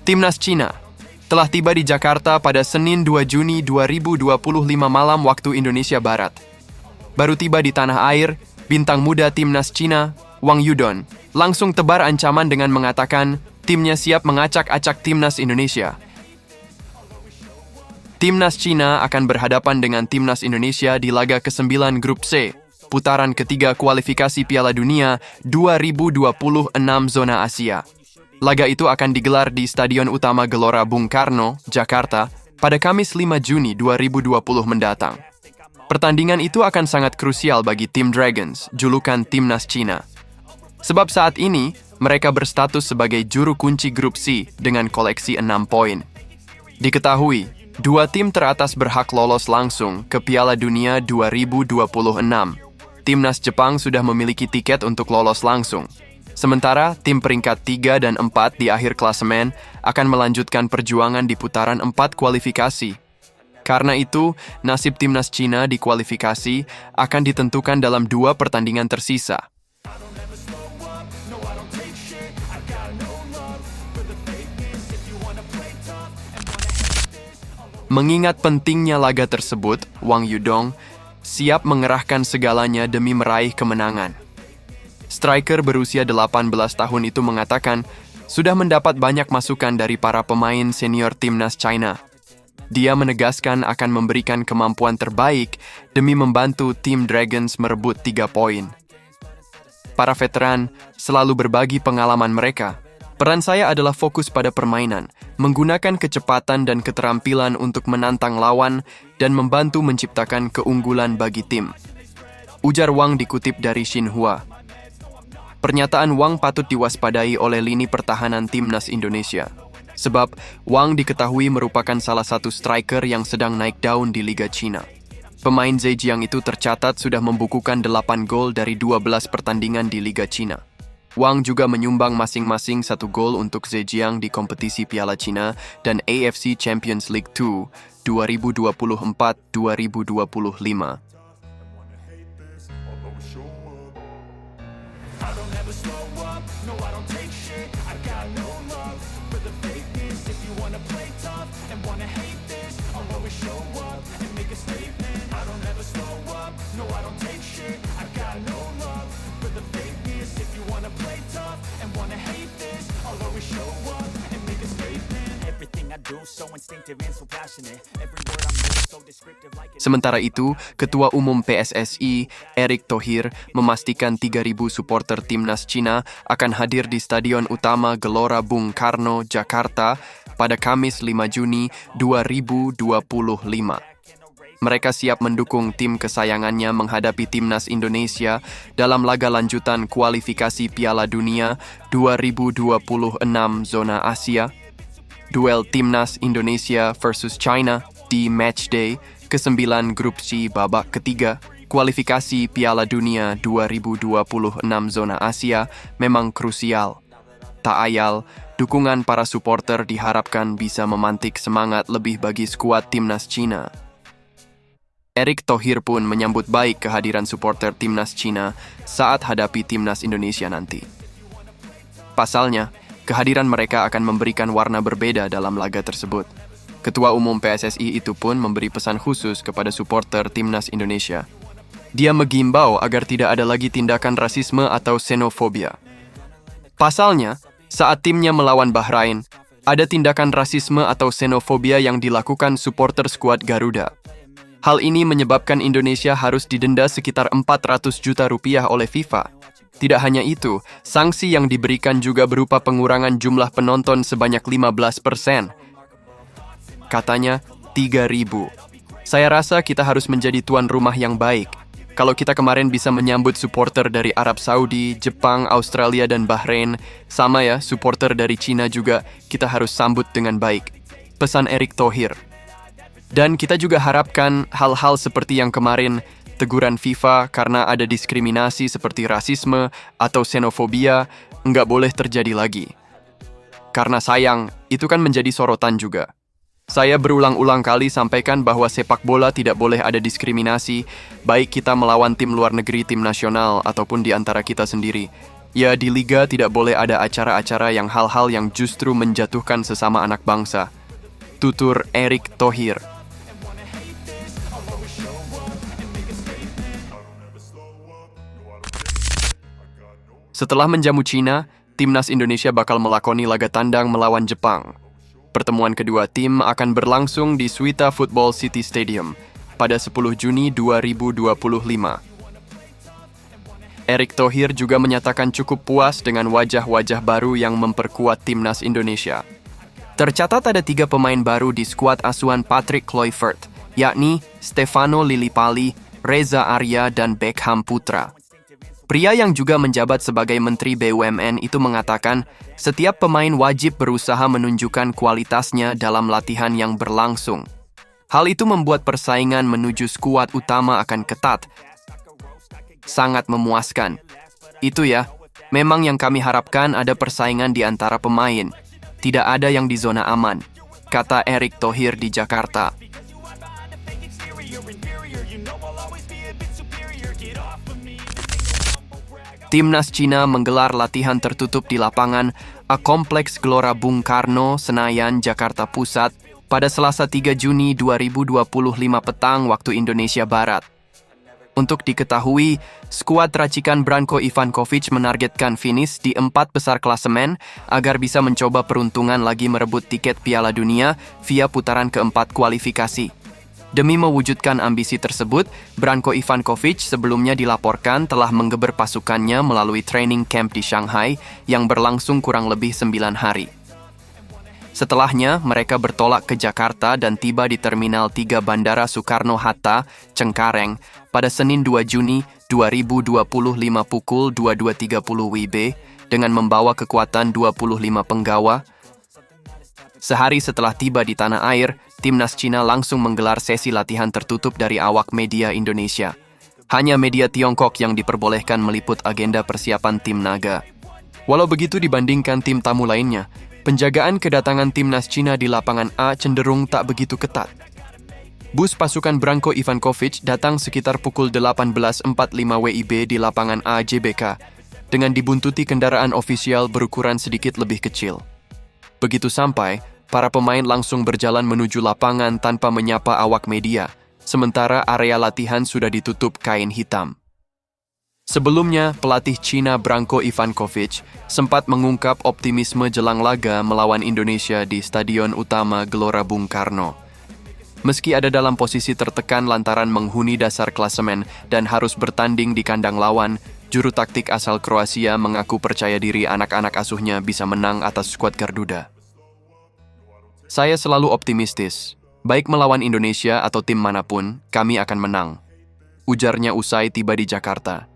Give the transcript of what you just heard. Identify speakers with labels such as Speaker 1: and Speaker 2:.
Speaker 1: Timnas Cina telah tiba di Jakarta pada Senin 2 Juni 2025 malam waktu Indonesia Barat. Baru tiba di tanah air, bintang muda Timnas Cina, Wang Yudong, langsung tebar ancaman dengan mengatakan timnya siap mengacak-acak Timnas Indonesia. Timnas Cina akan berhadapan dengan Timnas Indonesia di laga ke-9 Grup C, putaran ketiga kualifikasi Piala Dunia 2026 zona Asia. Laga itu akan digelar di Stadion Utama Gelora Bung Karno, Jakarta, pada Kamis 5 Juni 2020 mendatang. Pertandingan itu akan sangat krusial bagi Team Dragons, julukan Timnas Cina. Sebab saat ini, mereka berstatus sebagai juru kunci Grup C dengan koleksi 6 poin. Diketahui, dua tim teratas berhak lolos langsung ke Piala Dunia 2026. Timnas Jepang sudah memiliki tiket untuk lolos langsung. Sementara tim peringkat 3 dan 4 di akhir klasemen akan melanjutkan perjuangan di putaran 4 kualifikasi. Karena itu, nasib Timnas Cina di kualifikasi akan ditentukan dalam 2 pertandingan tersisa. Mengingat pentingnya laga tersebut, Wang Yudong siap mengerahkan segalanya demi meraih kemenangan. Striker berusia 18 tahun itu mengatakan sudah mendapat banyak masukan dari para pemain senior Timnas China. Dia menegaskan akan memberikan kemampuan terbaik demi membantu tim Dragons merebut 3 poin. Para veteran selalu berbagi pengalaman mereka. Peran saya adalah fokus pada permainan, menggunakan kecepatan dan keterampilan untuk menantang lawan dan membantu menciptakan keunggulan bagi tim. Ujar Wang dikutip dari Xinhua. Pernyataan Wang patut diwaspadai oleh lini pertahanan Timnas Indonesia. Sebab Wang diketahui merupakan salah satu striker yang sedang naik daun di Liga Cina. Pemain Zhejiang itu tercatat sudah membukukan 8 gol dari 12 pertandingan di Liga Cina. Wang juga menyumbang masing-masing 1 gol untuk Zhejiang di kompetisi Piala Cina dan AFC Champions League 2 2024-2025. Sementara itu, Ketua Umum PSSI, Erick Thohir, memastikan 3.000 supporter Timnas Cina akan hadir di Stadion Utama Gelora Bung Karno, Jakarta pada Kamis 5 Juni 2025. Mereka siap mendukung tim kesayangannya menghadapi Timnas Indonesia dalam laga lanjutan kualifikasi Piala Dunia 2026 zona Asia. Duel Timnas Indonesia versus China di Matchday ke-9 Grup C babak ketiga kualifikasi Piala Dunia 2026 zona Asia memang krusial. Tak ayal, dukungan para supporter diharapkan bisa memantik semangat lebih bagi skuad Timnas Cina. Erick Thohir pun menyambut baik kehadiran supporter Timnas Cina saat hadapi Timnas Indonesia nanti. Pasalnya, kehadiran mereka akan memberikan warna berbeda dalam laga tersebut. Ketua Umum PSSI itu pun memberi pesan khusus kepada supporter Timnas Indonesia. Dia mengimbau agar tidak ada lagi tindakan rasisme atau xenofobia. Pasalnya, saat timnya melawan Bahrain, ada tindakan rasisme atau xenofobia yang dilakukan supporter skuad Garuda. Hal ini menyebabkan Indonesia harus didenda sekitar 400 juta rupiah oleh FIFA. Tidak hanya itu, sanksi yang diberikan juga berupa pengurangan jumlah penonton sebanyak 15%. Katanya, 3.000. Saya rasa kita harus menjadi tuan rumah yang baik. Kalau kita kemarin bisa menyambut supporter dari Arab Saudi, Jepang, Australia, dan Bahrain, sama ya, supporter dari Cina juga kita harus sambut dengan baik. Pesan Erick Thohir. Dan kita juga harapkan hal-hal seperti yang kemarin, teguran FIFA karena ada diskriminasi seperti rasisme atau xenofobia, nggak boleh terjadi lagi. Karena sayang, itu kan menjadi sorotan juga. Saya berulang-ulang kali sampaikan bahwa sepak bola tidak boleh ada diskriminasi, baik kita melawan tim luar negeri, tim nasional, ataupun di antara kita sendiri. Ya, di liga tidak boleh ada acara-acara yang hal-hal yang justru menjatuhkan sesama anak bangsa. Tutur Erick Thohir. Setelah menjamu Cina, timnas Indonesia bakal melakoni laga tandang melawan Jepang. Pertemuan kedua tim akan berlangsung di Suita Football City Stadium pada 10 Juni 2025. Erick Thohir juga menyatakan cukup puas dengan wajah-wajah baru yang memperkuat timnas Indonesia. Tercatat ada 3 pemain baru di skuad asuhan Patrick Kluivert, yakni Stefano Lillipali, Reza Arya, dan Beckham Putra. Pria yang juga menjabat sebagai Menteri BUMN itu mengatakan, setiap pemain wajib berusaha menunjukkan kualitasnya dalam latihan yang berlangsung. Hal itu membuat persaingan menuju skuad utama akan ketat. Sangat memuaskan. Itu ya, memang yang kami harapkan ada persaingan di antara pemain. Tidak ada yang di zona aman, kata Erick Thohir di Jakarta. Timnas Cina menggelar latihan tertutup di lapangan A Kompleks Gelora Bung Karno, Senayan, Jakarta Pusat pada Selasa 3 Juni 2025 petang waktu Indonesia Barat. Untuk diketahui, skuad racikan Branko Ivankovic menargetkan finish di 4 besar klasemen agar bisa mencoba peruntungan lagi merebut tiket Piala Dunia via putaran keempat kualifikasi. Demi mewujudkan ambisi tersebut, Branko Ivankovic sebelumnya dilaporkan telah menggeber pasukannya melalui training camp di Shanghai yang berlangsung kurang lebih 9 hari. Setelahnya, mereka bertolak ke Jakarta dan tiba di Terminal 3 Bandara Soekarno-Hatta, Cengkareng, pada Senin 2 Juni 2025 pukul 22.30 WIB dengan membawa kekuatan 25 penggawa. Sehari setelah tiba di tanah air, timnas Cina langsung menggelar sesi latihan tertutup dari awak media Indonesia. Hanya media Tiongkok yang diperbolehkan meliput agenda persiapan tim naga. Walau begitu dibandingkan tim tamu lainnya, penjagaan kedatangan timnas Cina di lapangan A cenderung tak begitu ketat. Bus pasukan Branko Ivankovic datang sekitar pukul 18.45 WIB di lapangan A JBK, dengan dibuntuti kendaraan ofisial berukuran sedikit lebih kecil. Begitu sampai, para pemain langsung berjalan menuju lapangan tanpa menyapa awak media, sementara area latihan sudah ditutup kain hitam. Sebelumnya, pelatih Cina Branko Ivankovic sempat mengungkap optimisme jelang laga melawan Indonesia di Stadion Utama Gelora Bung Karno. Meski ada dalam posisi tertekan lantaran menghuni dasar klasemen dan harus bertanding di kandang lawan, juru taktik asal Kroasia mengaku percaya diri anak-anak asuhnya bisa menang atas skuad Garuda. Saya selalu optimistis. Baik melawan Indonesia atau tim manapun, kami akan menang. Ujarnya usai tiba di Jakarta.